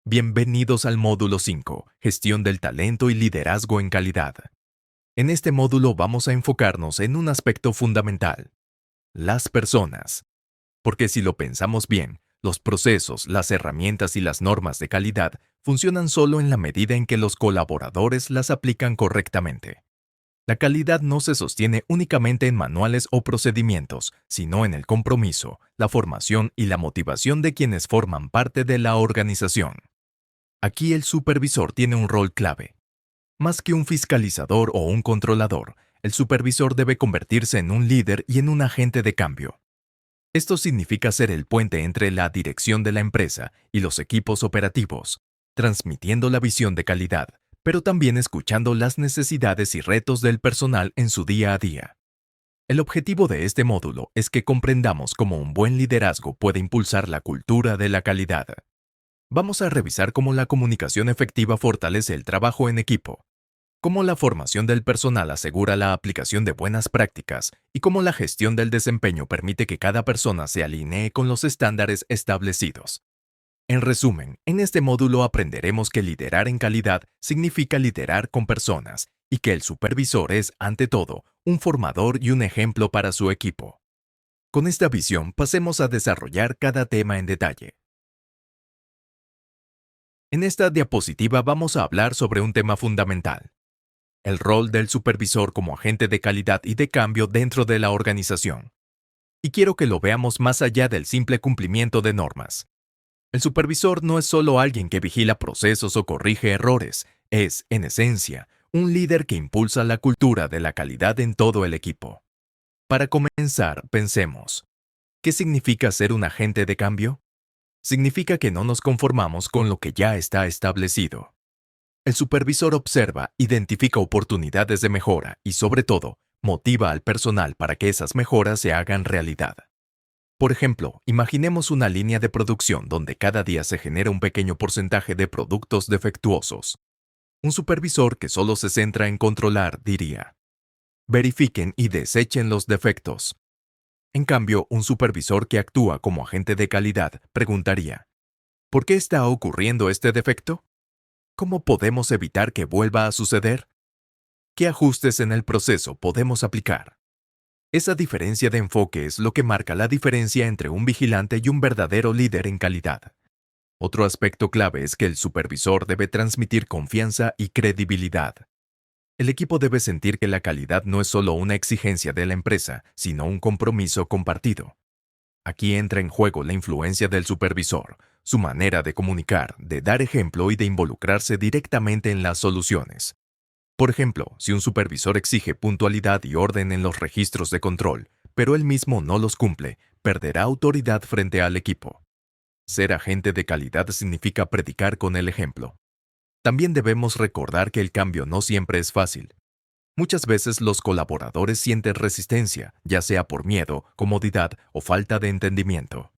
Bienvenidos al módulo 5, Gestión del talento y liderazgo en calidad. En este módulo vamos a enfocarnos en un aspecto fundamental, las personas. Porque si lo pensamos bien, los procesos, las herramientas y las normas de calidad funcionan solo en la medida en que los colaboradores las aplican correctamente. La calidad no se sostiene únicamente en manuales o procedimientos, sino en el compromiso, la formación y la motivación de quienes forman parte de la organización. Aquí el supervisor tiene un rol clave. Más que un fiscalizador o un controlador, el supervisor debe convertirse en un líder y en un agente de cambio. Esto significa ser el puente entre la dirección de la empresa y los equipos operativos, transmitiendo la visión de calidad, pero también escuchando las necesidades y retos del personal en su día a día. El objetivo de este módulo es que comprendamos cómo un buen liderazgo puede impulsar la cultura de la calidad. Vamos a revisar cómo la comunicación efectiva fortalece el trabajo en equipo, cómo la formación del personal asegura la aplicación de buenas prácticas y cómo la gestión del desempeño permite que cada persona se alinee con los estándares establecidos. En resumen, en este módulo aprenderemos que liderar en calidad significa liderar con personas y que el supervisor es, ante todo, un formador y un ejemplo para su equipo. Con esta visión, pasemos a desarrollar cada tema en detalle. En esta diapositiva vamos a hablar sobre un tema fundamental: el rol del supervisor como agente de calidad y de cambio dentro de la organización. Y quiero que lo veamos más allá del simple cumplimiento de normas. El supervisor no es solo alguien que vigila procesos o corrige errores, es, en esencia, un líder que impulsa la cultura de la calidad en todo el equipo. Para comenzar, pensemos, ¿qué significa ser un agente de cambio? Significa que no nos conformamos con lo que ya está establecido. El supervisor observa, identifica oportunidades de mejora y, sobre todo, motiva al personal para que esas mejoras se hagan realidad. Por ejemplo, imaginemos una línea de producción donde cada día se genera un pequeño porcentaje de productos defectuosos. Un supervisor que solo se centra en controlar diría: verifiquen y desechen los defectos. En cambio, un supervisor que actúa como agente de calidad preguntaría: ¿por qué está ocurriendo este defecto? ¿Cómo podemos evitar que vuelva a suceder? ¿Qué ajustes en el proceso podemos aplicar? Esa diferencia de enfoque es lo que marca la diferencia entre un vigilante y un verdadero líder en calidad. Otro aspecto clave es que el supervisor debe transmitir confianza y credibilidad. El equipo debe sentir que la calidad no es solo una exigencia de la empresa, sino un compromiso compartido. Aquí entra en juego la influencia del supervisor, su manera de comunicar, de dar ejemplo y de involucrarse directamente en las soluciones. Por ejemplo, si un supervisor exige puntualidad y orden en los registros de control, pero él mismo no los cumple, perderá autoridad frente al equipo. Ser agente de calidad significa predicar con el ejemplo. También debemos recordar que el cambio no siempre es fácil. Muchas veces los colaboradores sienten resistencia, ya sea por miedo, comodidad o falta de entendimiento.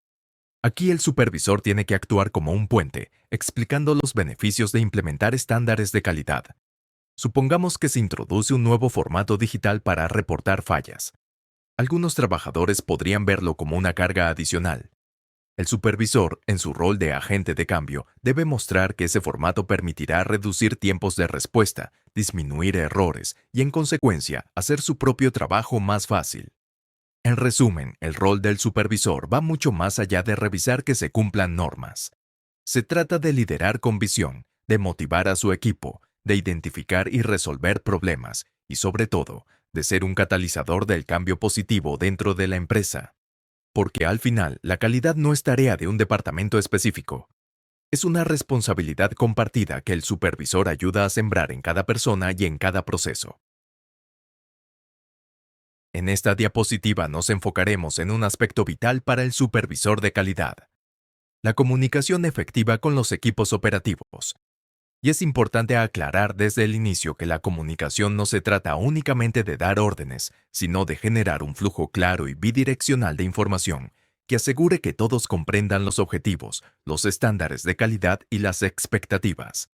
Aquí el supervisor tiene que actuar como un puente, explicando los beneficios de implementar estándares de calidad. Supongamos que se introduce un nuevo formato digital para reportar fallas. Algunos trabajadores podrían verlo como una carga adicional. El supervisor, en su rol de agente de cambio, debe mostrar que ese formato permitirá reducir tiempos de respuesta, disminuir errores y, en consecuencia, hacer su propio trabajo más fácil. En resumen, el rol del supervisor va mucho más allá de revisar que se cumplan normas. Se trata de liderar con visión, de motivar a su equipo, de identificar y resolver problemas y, sobre todo, de ser un catalizador del cambio positivo dentro de la empresa. Porque al final, la calidad no es tarea de un departamento específico. Es una responsabilidad compartida que el supervisor ayuda a sembrar en cada persona y en cada proceso. En esta diapositiva nos enfocaremos en un aspecto vital para el supervisor de calidad: la comunicación efectiva con los equipos operativos. Y es importante aclarar desde el inicio que la comunicación no se trata únicamente de dar órdenes, sino de generar un flujo claro y bidireccional de información que asegure que todos comprendan los objetivos, los estándares de calidad y las expectativas.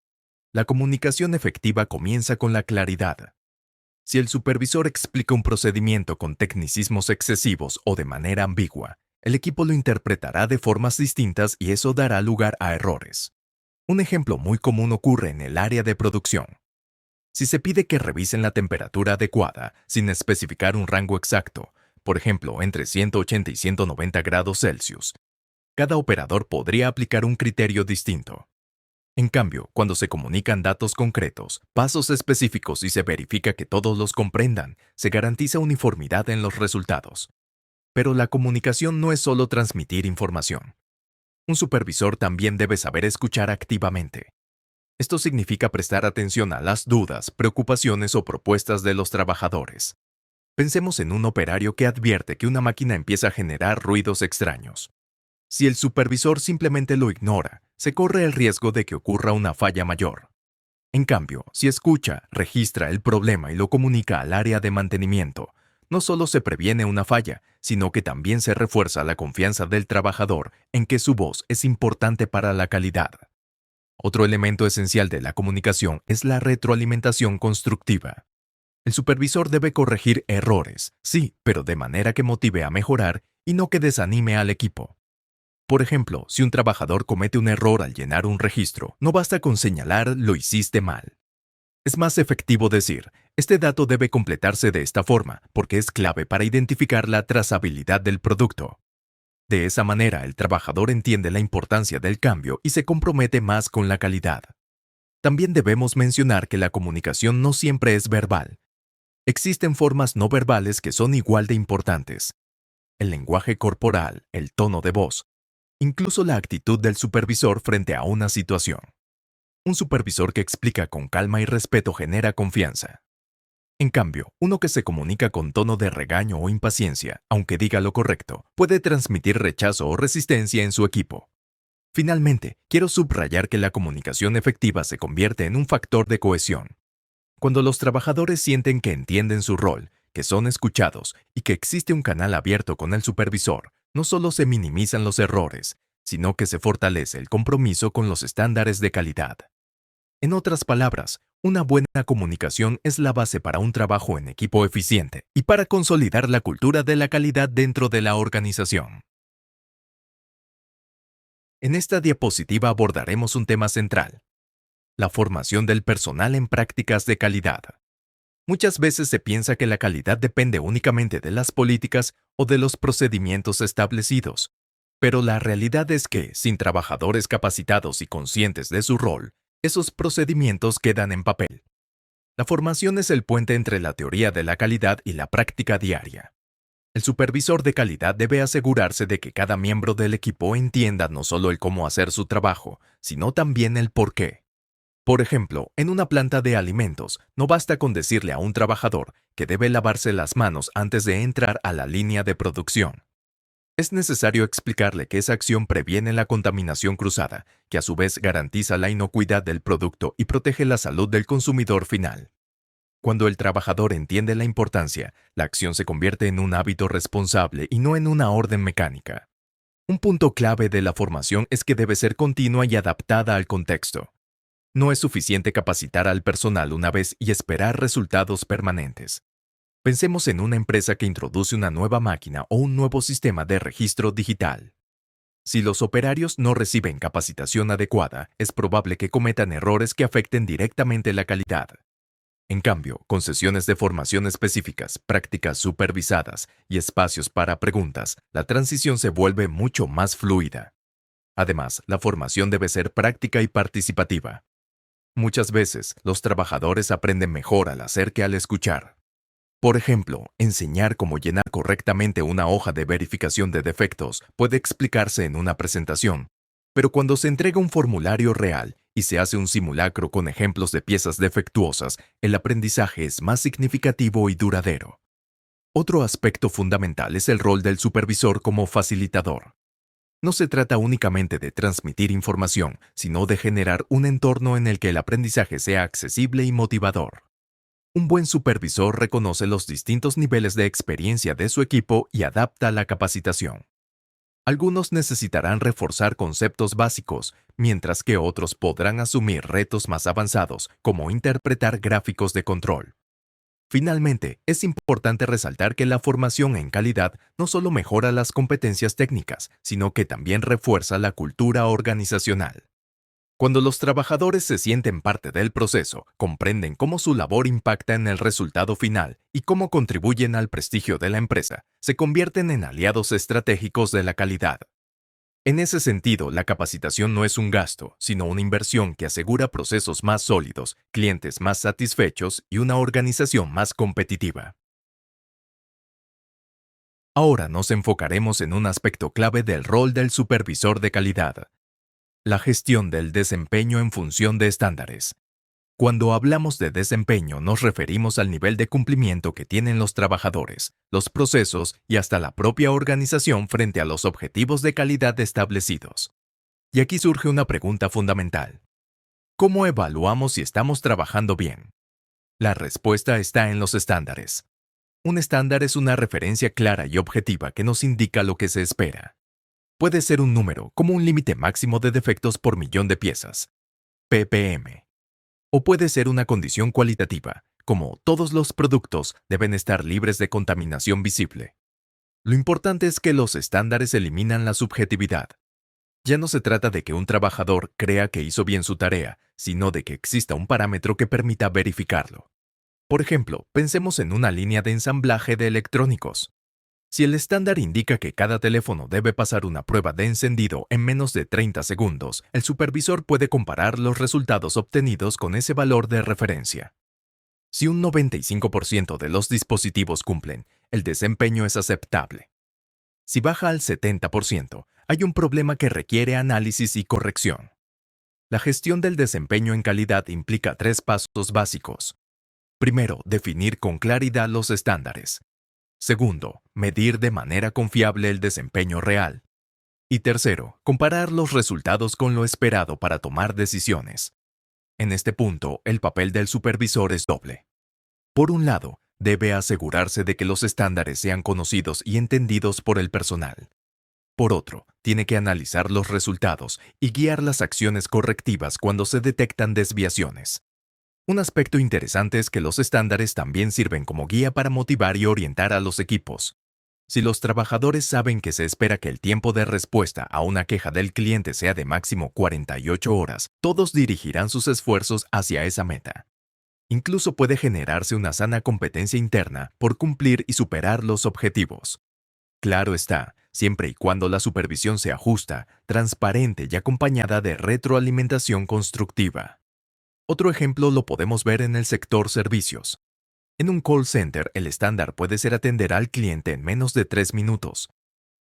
La comunicación efectiva comienza con la claridad. Si el supervisor explica un procedimiento con tecnicismos excesivos o de manera ambigua, el equipo lo interpretará de formas distintas y eso dará lugar a errores. Un ejemplo muy común ocurre en el área de producción. Si se pide que revisen la temperatura adecuada sin especificar un rango exacto, por ejemplo, entre 180 y 190 grados Celsius, cada operador podría aplicar un criterio distinto. En cambio, cuando se comunican datos concretos, pasos específicos y se verifica que todos los comprendan, se garantiza uniformidad en los resultados. Pero la comunicación no es solo transmitir información. Un supervisor también debe saber escuchar activamente. Esto significa prestar atención a las dudas, preocupaciones o propuestas de los trabajadores. Pensemos en un operario que advierte que una máquina empieza a generar ruidos extraños. Si el supervisor simplemente lo ignora, se corre el riesgo de que ocurra una falla mayor. En cambio, si escucha, registra el problema y lo comunica al área de mantenimiento, no solo se previene una falla, sino que también se refuerza la confianza del trabajador en que su voz es importante para la calidad. Otro elemento esencial de la comunicación es la retroalimentación constructiva. El supervisor debe corregir errores, sí, pero de manera que motive a mejorar y no que desanime al equipo. Por ejemplo, si un trabajador comete un error al llenar un registro, no basta con señalar "lo hiciste mal". Es más efectivo decir, este dato debe completarse de esta forma, porque es clave para identificar la trazabilidad del producto. De esa manera, el trabajador entiende la importancia del cambio y se compromete más con la calidad. También debemos mencionar que la comunicación no siempre es verbal. Existen formas no verbales que son igual de importantes. El lenguaje corporal, el tono de voz, incluso la actitud del supervisor frente a una situación. Un supervisor que explica con calma y respeto genera confianza. En cambio, uno que se comunica con tono de regaño o impaciencia, aunque diga lo correcto, puede transmitir rechazo o resistencia en su equipo. Finalmente, quiero subrayar que la comunicación efectiva se convierte en un factor de cohesión. Cuando los trabajadores sienten que entienden su rol, que son escuchados y que existe un canal abierto con el supervisor, no solo se minimizan los errores, sino que se fortalece el compromiso con los estándares de calidad. En otras palabras, una buena comunicación es la base para un trabajo en equipo eficiente y para consolidar la cultura de la calidad dentro de la organización. En esta diapositiva abordaremos un tema central: la formación del personal en prácticas de calidad. Muchas veces se piensa que la calidad depende únicamente de las políticas o de los procedimientos establecidos, pero la realidad es que, sin trabajadores capacitados y conscientes de su rol, esos procedimientos quedan en papel. La formación es el puente entre la teoría de la calidad y la práctica diaria. El supervisor de calidad debe asegurarse de que cada miembro del equipo entienda no solo el cómo hacer su trabajo, sino también el por qué. Por ejemplo, en una planta de alimentos, no basta con decirle a un trabajador que debe lavarse las manos antes de entrar a la línea de producción. Es necesario explicarle que esa acción previene la contaminación cruzada, que a su vez garantiza la inocuidad del producto y protege la salud del consumidor final. Cuando el trabajador entiende la importancia, la acción se convierte en un hábito responsable y no en una orden mecánica. Un punto clave de la formación es que debe ser continua y adaptada al contexto. No es suficiente capacitar al personal una vez y esperar resultados permanentes. Pensemos en una empresa que introduce una nueva máquina o un nuevo sistema de registro digital. Si los operarios no reciben capacitación adecuada, es probable que cometan errores que afecten directamente la calidad. En cambio, con sesiones de formación específicas, prácticas supervisadas y espacios para preguntas, la transición se vuelve mucho más fluida. Además, la formación debe ser práctica y participativa. Muchas veces, los trabajadores aprenden mejor al hacer que al escuchar. Por ejemplo, enseñar cómo llenar correctamente una hoja de verificación de defectos puede explicarse en una presentación, pero cuando se entrega un formulario real y se hace un simulacro con ejemplos de piezas defectuosas, el aprendizaje es más significativo y duradero. Otro aspecto fundamental es el rol del supervisor como facilitador. No se trata únicamente de transmitir información, sino de generar un entorno en el que el aprendizaje sea accesible y motivador. Un buen supervisor reconoce los distintos niveles de experiencia de su equipo y adapta la capacitación. Algunos necesitarán reforzar conceptos básicos, mientras que otros podrán asumir retos más avanzados, como interpretar gráficos de control. Finalmente, es importante resaltar que la formación en calidad no solo mejora las competencias técnicas, sino que también refuerza la cultura organizacional. Cuando los trabajadores se sienten parte del proceso, comprenden cómo su labor impacta en el resultado final y cómo contribuyen al prestigio de la empresa, se convierten en aliados estratégicos de la calidad. En ese sentido, la capacitación no es un gasto, sino una inversión que asegura procesos más sólidos, clientes más satisfechos y una organización más competitiva. Ahora nos enfocaremos en un aspecto clave del rol del supervisor de calidad: la gestión del desempeño en función de estándares. Cuando hablamos de desempeño nos referimos al nivel de cumplimiento que tienen los trabajadores, los procesos y hasta la propia organización frente a los objetivos de calidad establecidos. Y aquí surge una pregunta fundamental: ¿cómo evaluamos si estamos trabajando bien? La respuesta está en los estándares. Un estándar es una referencia clara y objetiva que nos indica lo que se espera. Puede ser un número, como un límite máximo de defectos por millón de piezas, ppm. O puede ser una condición cualitativa, como todos los productos deben estar libres de contaminación visible. Lo importante es que los estándares eliminan la subjetividad. Ya no se trata de que un trabajador crea que hizo bien su tarea, sino de que exista un parámetro que permita verificarlo. Por ejemplo, pensemos en una línea de ensamblaje de electrónicos. Si el estándar indica que cada teléfono debe pasar una prueba de encendido en menos de 30 segundos, el supervisor puede comparar los resultados obtenidos con ese valor de referencia. Si un 95% de los dispositivos cumplen, el desempeño es aceptable. Si baja al 70%, hay un problema que requiere análisis y corrección. La gestión del desempeño en calidad implica 3 pasos básicos. Primero, definir con claridad los estándares. Segundo, medir de manera confiable el desempeño real. Y tercero, comparar los resultados con lo esperado para tomar decisiones. En este punto, el papel del supervisor es doble. Por un lado, debe asegurarse de que los estándares sean conocidos y entendidos por el personal. Por otro, tiene que analizar los resultados y guiar las acciones correctivas cuando se detectan desviaciones. Un aspecto interesante es que los estándares también sirven como guía para motivar y orientar a los equipos. Si los trabajadores saben que se espera que el tiempo de respuesta a una queja del cliente sea de máximo 48 horas, todos dirigirán sus esfuerzos hacia esa meta. Incluso puede generarse una sana competencia interna por cumplir y superar los objetivos. Claro está, siempre y cuando la supervisión sea justa, transparente y acompañada de retroalimentación constructiva. Otro ejemplo lo podemos ver en el sector servicios. En un call center, el estándar puede ser atender al cliente en menos de 3 minutos.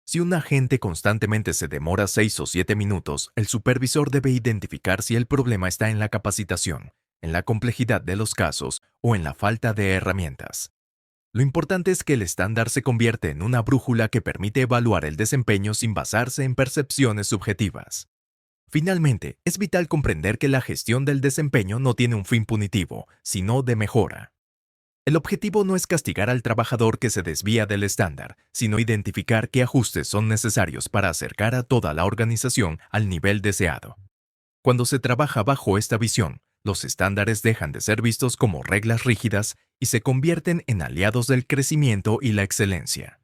Si un agente constantemente se demora 6 o 7 minutos, el supervisor debe identificar si el problema está en la capacitación, en la complejidad de los casos o en la falta de herramientas. Lo importante es que el estándar se convierte en una brújula que permite evaluar el desempeño sin basarse en percepciones subjetivas. Finalmente, es vital comprender que la gestión del desempeño no tiene un fin punitivo, sino de mejora. El objetivo no es castigar al trabajador que se desvía del estándar, sino identificar qué ajustes son necesarios para acercar a toda la organización al nivel deseado. Cuando se trabaja bajo esta visión, los estándares dejan de ser vistos como reglas rígidas y se convierten en aliados del crecimiento y la excelencia.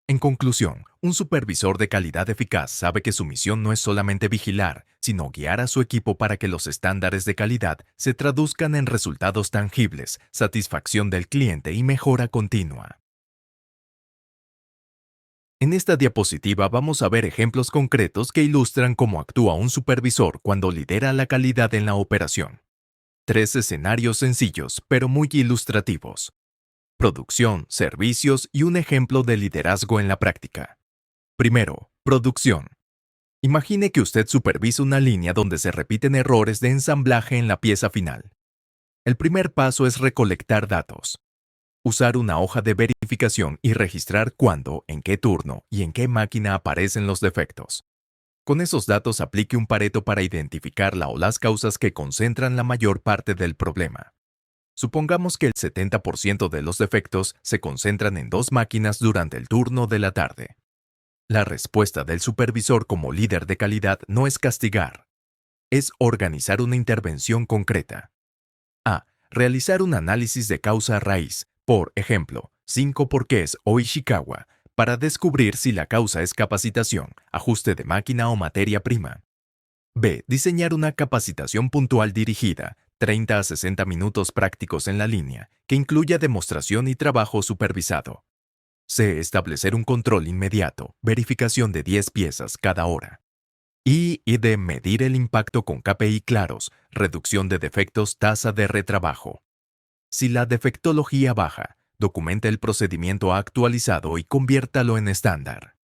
En conclusión, un supervisor de calidad eficaz sabe que su misión no es solamente vigilar, sino guiar a su equipo para que los estándares de calidad se traduzcan en resultados tangibles, satisfacción del cliente y mejora continua. En esta diapositiva vamos a ver ejemplos concretos que ilustran cómo actúa un supervisor cuando lidera la calidad en la operación. 3 escenarios sencillos, pero muy ilustrativos: producción, servicios y un ejemplo de liderazgo en la práctica. Primero, producción. Imagine que usted supervisa una línea donde se repiten errores de ensamblaje en la pieza final. El primer paso es recolectar datos. Usar una hoja de verificación y registrar cuándo, en qué turno y en qué máquina aparecen los defectos. Con esos datos aplique un Pareto para identificar la o las causas que concentran la mayor parte del problema. Supongamos que el 70% de los defectos se concentran en 2 máquinas durante el turno de la tarde. La respuesta del supervisor como líder de calidad no es castigar, es organizar una intervención concreta. A. Realizar un análisis de causa raíz, por ejemplo, 5 porqués o Ishikawa, para descubrir si la causa es capacitación, ajuste de máquina o materia prima. B. Diseñar una capacitación puntual dirigida, 30 a 60 minutos prácticos en la línea, que incluya demostración y trabajo supervisado. C. Establecer un control inmediato, verificación de 10 piezas cada hora. Y D. Medir el impacto con KPI claros, reducción de defectos, tasa de retrabajo. Si la defectología baja, documenta el procedimiento actualizado y conviértalo en estándar.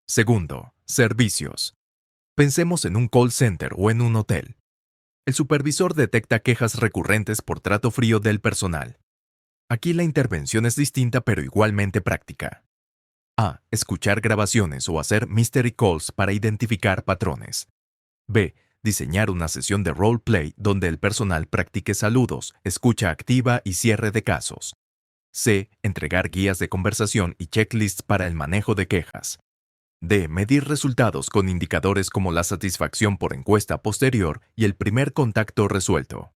Segundo, servicios. Pensemos en un call center o en un hotel. El supervisor detecta quejas recurrentes por trato frío del personal. Aquí la intervención es distinta pero igualmente práctica. A. Escuchar grabaciones o hacer mystery calls para identificar patrones. B. Diseñar una sesión de roleplay donde el personal practique saludos, escucha activa y cierre de casos. C. Entregar guías de conversación y checklists para el manejo de quejas. D. Medir resultados con indicadores como la satisfacción por encuesta posterior y el primer contacto resuelto.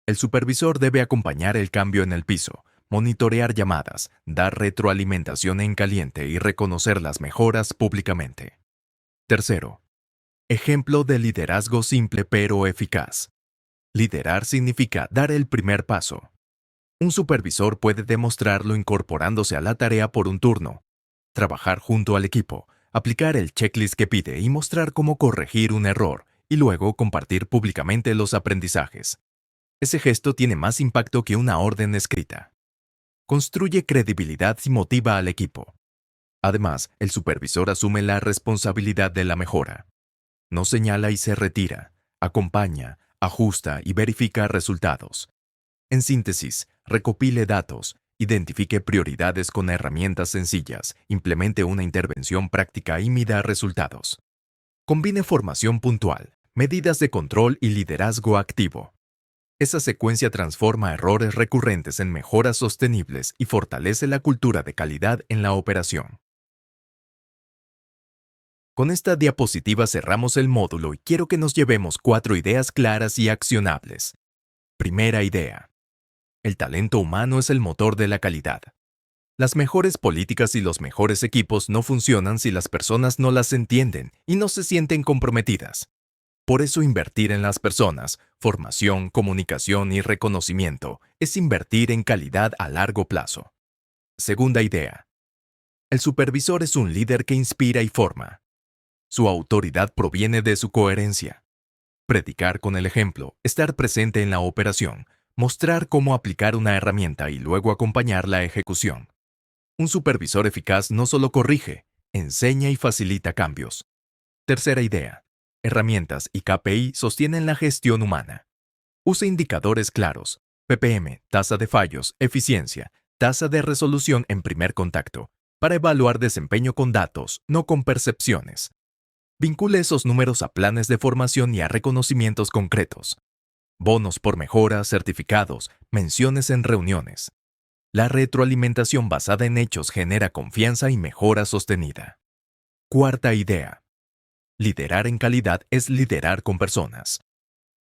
El supervisor debe acompañar el cambio en el piso, monitorear llamadas, dar retroalimentación en caliente y reconocer las mejoras públicamente. Tercero, ejemplo de liderazgo simple pero eficaz. Liderar significa dar el primer paso. Un supervisor puede demostrarlo incorporándose a la tarea por un turno, trabajar junto al equipo, aplicar el checklist que pide y mostrar cómo corregir un error, y luego compartir públicamente los aprendizajes. Ese gesto tiene más impacto que una orden escrita. Construye credibilidad y motiva al equipo. Además, el supervisor asume la responsabilidad de la mejora. No señala y se retira, acompaña, ajusta y verifica resultados. En síntesis, recopile datos, identifique prioridades con herramientas sencillas, implemente una intervención práctica y mida resultados. Combine formación puntual, medidas de control y liderazgo activo. Esa secuencia transforma errores recurrentes en mejoras sostenibles y fortalece la cultura de calidad en la operación. Con esta diapositiva cerramos el módulo y quiero que nos llevemos 4 ideas claras y accionables. Primera idea. El talento humano es el motor de la calidad. Las mejores políticas y los mejores equipos no funcionan si las personas no las entienden y no se sienten comprometidas. Por eso invertir en las personas, formación, comunicación y reconocimiento, es invertir en calidad a largo plazo. Segunda idea. El supervisor es un líder que inspira y forma. Su autoridad proviene de su coherencia. Predicar con el ejemplo, estar presente en la operación, mostrar cómo aplicar una herramienta y luego acompañar la ejecución. Un supervisor eficaz no solo corrige, enseña y facilita cambios. Tercera idea. Herramientas y KPI sostienen la gestión humana. Usa indicadores claros, PPM, tasa de fallos, eficiencia, tasa de resolución en primer contacto, para evaluar desempeño con datos, no con percepciones. Vincule esos números a planes de formación y a reconocimientos concretos. Bonos por mejora, certificados, menciones en reuniones. La retroalimentación basada en hechos genera confianza y mejora sostenida. Cuarta idea. Liderar en calidad es liderar con personas.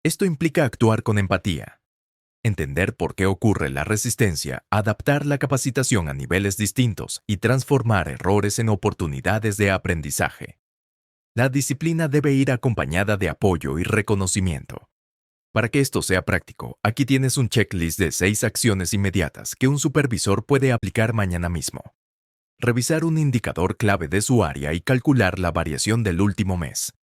Esto implica actuar con empatía, entender por qué ocurre la resistencia, adaptar la capacitación a niveles distintos y transformar errores en oportunidades de aprendizaje. La disciplina debe ir acompañada de apoyo y reconocimiento. Para que esto sea práctico, aquí tienes un checklist de 6 acciones inmediatas que un supervisor puede aplicar mañana mismo. Revisar un indicador clave de su área y calcular la variación del último mes.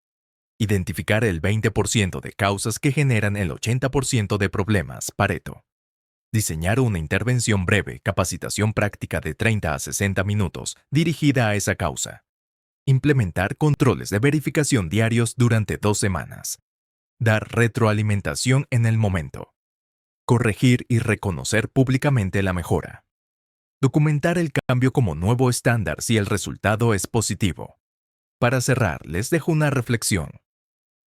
Identificar el 20% de causas que generan el 80% de problemas, Pareto. Diseñar una intervención breve, capacitación práctica de 30 a 60 minutos, dirigida a esa causa. Implementar controles de verificación diarios durante 2 semanas. Dar retroalimentación en el momento. Corregir y reconocer públicamente la mejora. Documentar el cambio como nuevo estándar si el resultado es positivo. Para cerrar, les dejo una reflexión.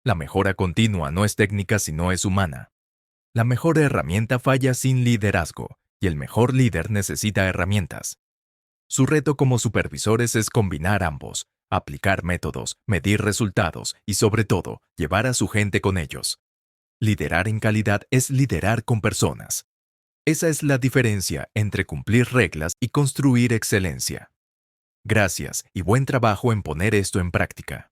La mejora continua no es técnica sino es humana. La mejor herramienta falla sin liderazgo, y el mejor líder necesita herramientas. Su reto como supervisores es combinar ambos, aplicar métodos, medir resultados y, sobre todo, llevar a su gente con ellos. Liderar en calidad es liderar con personas. Esa es la diferencia entre cumplir reglas y construir excelencia. Gracias y buen trabajo en poner esto en práctica.